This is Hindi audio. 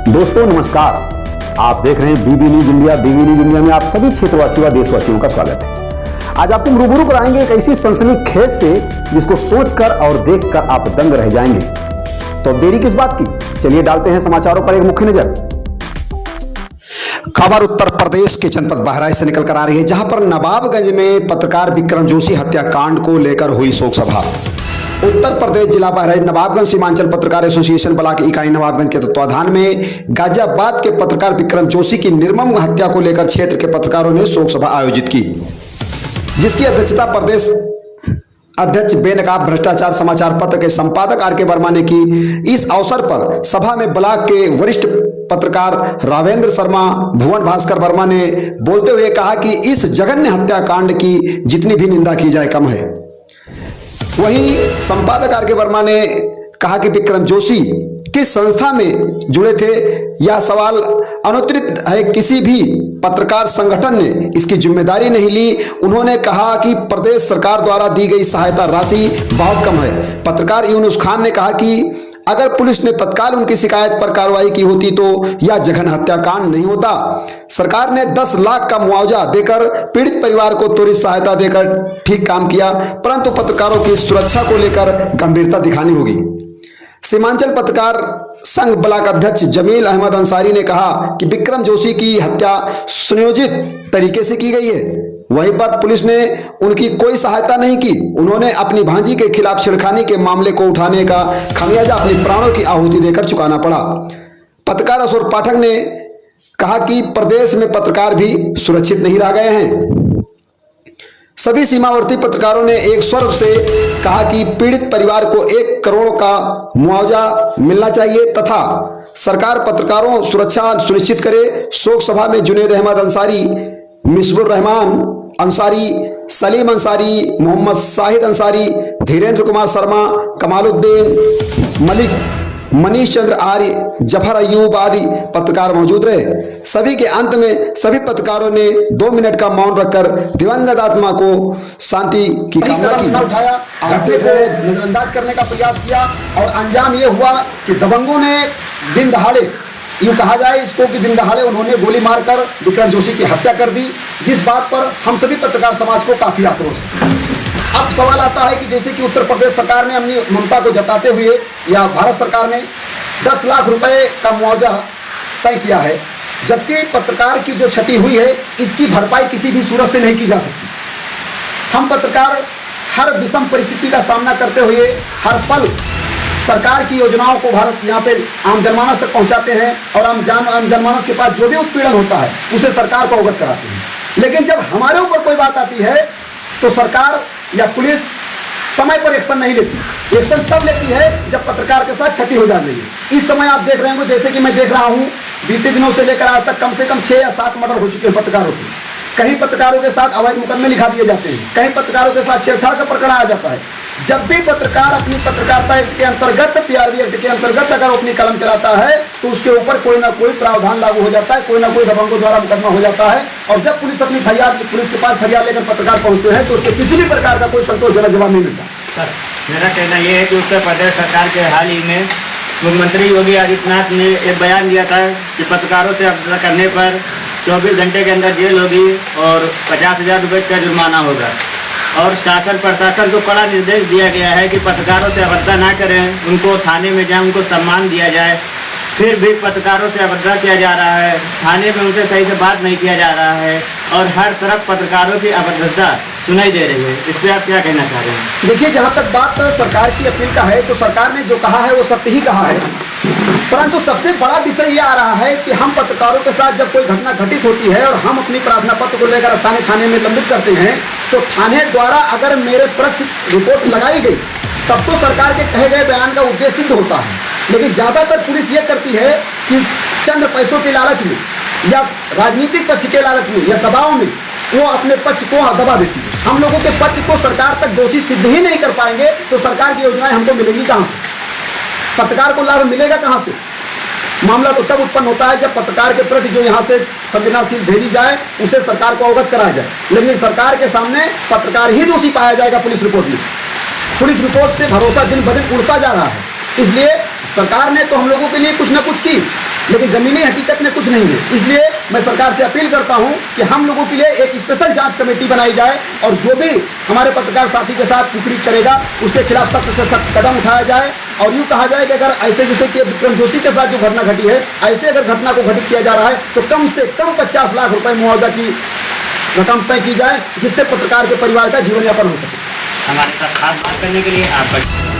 दोस्तों नमस्कार, आप देख रहे हैं बीबी न्यूज इंडिया। बीबी न्यूज इंडिया में आप सभी क्षेत्रवासी व देशवासियों का स्वागत है। आज आपको रूबरू कराएंगे एक ऐसी सनसनीखेज से जिसको सोचकर और देखकर आप दंग रह जाएंगे। तो अब देरी किस बात की, चलिए डालते हैं समाचारों पर एक मुख्य नजर। खबर उत्तर प्रदेश के जनपद बहराइच से निकलकर आ रही है, जहां पर नवाबगंज में पत्रकार विक्रम जोशी हत्याकांड को लेकर हुई शोक सभा। उत्तर प्रदेश जिला बहराइच नवाबगंज सीमांचल पत्रकार एसोसिएशन ब्लॉक इकाई नवाबगंज के तत्वाधान में गाजियाबाद के पत्रकार विक्रम जोशी की निर्मम हत्या को लेकर क्षेत्र के पत्रकारों ने शोक सभा आयोजित की, जिसकी अध्यक्षता प्रदेश अध्यक्ष बेनकाब भ्रष्टाचार समाचार पत्र के संपादक आर के वर्मा ने की। इस अवसर पर सभा में ब्लॉक के वरिष्ठ पत्रकार रावेंद्र शर्मा, भुवन भास्कर वर्मा ने बोलते हुए कहा कि इस जघन्य हत्याकांड की जितनी भी निंदा की जाए कम है। वहीं संपादक आर के वर्मा ने कहा कि विक्रम जोशी किस संस्था में जुड़े थे, यह सवाल अनुत्तरित है। किसी भी पत्रकार संगठन ने इसकी जिम्मेदारी नहीं ली। उन्होंने कहा कि प्रदेश सरकार द्वारा दी गई सहायता राशि बहुत कम है। पत्रकार यूनुस खान ने कहा कि अगर पुलिस ने तत्काल उनकी शिकायत पर कार्रवाई की होती तो यह जघन्य हत्याकांड नहीं होता। सरकार ने 10 लाख का मुआवजा देकर पीड़ित परिवार को त्वरित सहायता देकर ठीक काम किया, परंतु पत्रकारों की सुरक्षा को लेकर गंभीरता दिखानी होगी। सीमांचल पत्रकार संघ ब्लॉक अध्यक्ष जमील अहमद अंसारी ने कहा कि विक्रम जोशी की हत्या सुनियोजित तरीके से की गई है, वहीं पर पुलिस ने उनकी कोई सहायता नहीं की। उन्होंने अपनी भांजी के खिलाफ छेड़खानी के मामले को उठाने का खमियाजा अपने प्राणों की आहुति देकर चुकाना पड़ा। पत्रकार अशोक पाठक ने कहा कि प्रदेश में पत्रकार भी सुरक्षित नहीं रह गए हैं। सभी सीमावर्ती पत्रकारों ने एक स्वर से कहा कि पीड़ित परिवार को 1 करोड़ का मुआवजा मिलना चाहिए तथा सरकार पत्रकारों सुरक्षा सुनिश्चित करे। शोक सभा में जुनेद अहमद अंसारी, मिसबुर रहमान अंसारी, सलीम अंसारी, मोहम्मद शाहिद अंसारी, धीरेन्द्र कुमार शर्मा, कमालुद्दीन मलिक, मनीष चंद्र आर्य, जफर अयूब आदि पत्रकार मौजूद रहे। सभी के अंत में सभी पत्रकारों ने 2 मिनट का मौन रखकर दिवंगत आत्मा को शांति की कामना की। आप देख रहे हैं, नजरअंदाज करने का प्रयास किया और अंजाम ये हुआ कि दबंगों ने दिन दहाड़े, यूं कहा जाए इसको कि दिन दहाड़े उन्होंने गोली मारकर विक्रम जोशी की हत्या कर दी, जिस बात पर हम सभी पत्रकार समाज को काफी आक्रोश है। अब सवाल आता है कि जैसे कि उत्तर प्रदेश सरकार ने अपनी ममता को जताते हुए या भारत सरकार ने 10 लाख रुपए का मुआवजा तय किया है, जबकि पत्रकार की जो क्षति हुई है इसकी भरपाई किसी भी सूरत से नहीं की जा सकती। हम पत्रकार हर विषम परिस्थिति का सामना करते हुए हर पल सरकार की योजनाओं को भारत यहाँ पे आम जनमानस तक पहुँचाते हैं और आम जनमानस के पास जो भी उत्पीड़न होता है उसे सरकार को अवगत कराते हैं। लेकिन जब हमारे ऊपर कोई बात आती है तो सरकार या पुलिस समय पर एक्शन नहीं लेती। एक्शन तब लेती है जब पत्रकार के साथ क्षति हो जा रही है। इस समय आप देख रहे होंगे, जैसे कि मैं देख रहा हूं, बीते दिनों से लेकर आज तक कम से कम 6 या 7 मर्डर हो चुके हैं पत्रकारों के। कहीं पत्रकारों के साथ अवैध मुकदमे लिखा दिए जाते हैं, कहीं पत्रकारों के साथ छेड़छाड़ का प्रकरण आ जाता है। जब भी पत्रकार अपनी पत्रकारिता एक्ट के अंतर्गत, पीआरबी एक्ट के अंतर्गत अगर अपनी कलम चलाता है तो उसके ऊपर कोई ना कोई प्रावधान लागू हो जाता है, कोई ना कोई दबंगों द्वारा मुकदमा हो जाता है। और जब पुलिस अपनी पुलिस के पास फरियाद लेकर पत्रकार पहुंचते हैं तो उसके किसी भी प्रकार का कोई संतोषजनक जवाब नहीं मिलता। सर, मेरा कहना यह है कि उत्तर प्रदेश सरकार के हाल ही में मुख्यमंत्री योगी आदित्यनाथ ने एक बयान दिया था कि पत्रकारों से अवज्ञा करने पर 24 घंटे के अंदर जेल होगी और 50,000 रुपये का जुर्माना होगा। और शासन प्रशासन को कड़ा निर्देश दिया गया है कि पत्रकारों से अवज्ञा ना करें, उनको थाने में जाए, उनको सम्मान दिया जाए। फिर भी पत्रकारों से अवज्ञा किया जा रहा है, थाने में उनसे सही से बात नहीं किया जा रहा है और हर तरफ पत्रकारों की अभद्रता सुनाई दे रही है। इस पर आप क्या कहना चाह रहे हैं? देखिए, जहाँ तक बात सरकार की अपील का है तो सरकार ने जो कहा है वो सत्य ही कहा है, परंतु सबसे बड़ा विषय ये आ रहा है कि हम पत्रकारों के साथ जब कोई घटना घटित होती है और हम अपनी प्रार्थना पत्र को लेकर स्थानीय थाने में लंबित करते हैं तो थाने द्वारा अगर मेरे प्रति रिपोर्ट लगाई गई तब तो सरकार के कहे गए बयान का उद्देश्य सिद्ध होता है। लेकिन ज़्यादातर पुलिस ये करती है कि चंद पैसों के लालच में या राजनीतिक पक्ष के लालच में या दबाव में वो अपने पक्ष को दबा देती है। हम लोगों के पक्ष को सरकार तक दोषी सिद्ध ही नहीं कर पाएंगे तो सरकार की योजनाएं हमको मिलेंगी कहाँ से, पत्रकार को लाभ मिलेगा कहाँ से? मामला तो तब उत्पन्न होता है जब पत्रकार के प्रति जो यहाँ से संवेदनशील भेजी जाए उसे सरकार को अवगत कराया जाए। लेकिन सरकार के सामने पत्रकार ही दोषी पाया जाएगा। पुलिस रिपोर्ट में, पुलिस रिपोर्ट से भरोसा दिन ब दिन उड़ता जा रहा है। इसलिए सरकार ने तो हम लोगों के लिए कुछ न कुछ की, लेकिन जमीनी हकीकत में कुछ नहीं है। इसलिए मैं सरकार से अपील करता हूं कि हम लोगों के लिए एक स्पेशल जांच कमेटी बनाई जाए और जो भी हमारे पत्रकार साथी के साथ कुकरी करेगा उसके खिलाफ सख्त से सख्त कदम उठाया जाए। और यूँ कहा जाए कि अगर ऐसे जैसे कि विक्रम जोशी के साथ जो घटना घटी है, ऐसे अगर घटना को घटित किया जा रहा है तो कम से कम 50 लाख रुपए मुआवजा की रकम तय की जाए, जिससे पत्रकार के परिवार का जीवन यापन हो सके। हमारे साथ खास बात करने के लिए आपका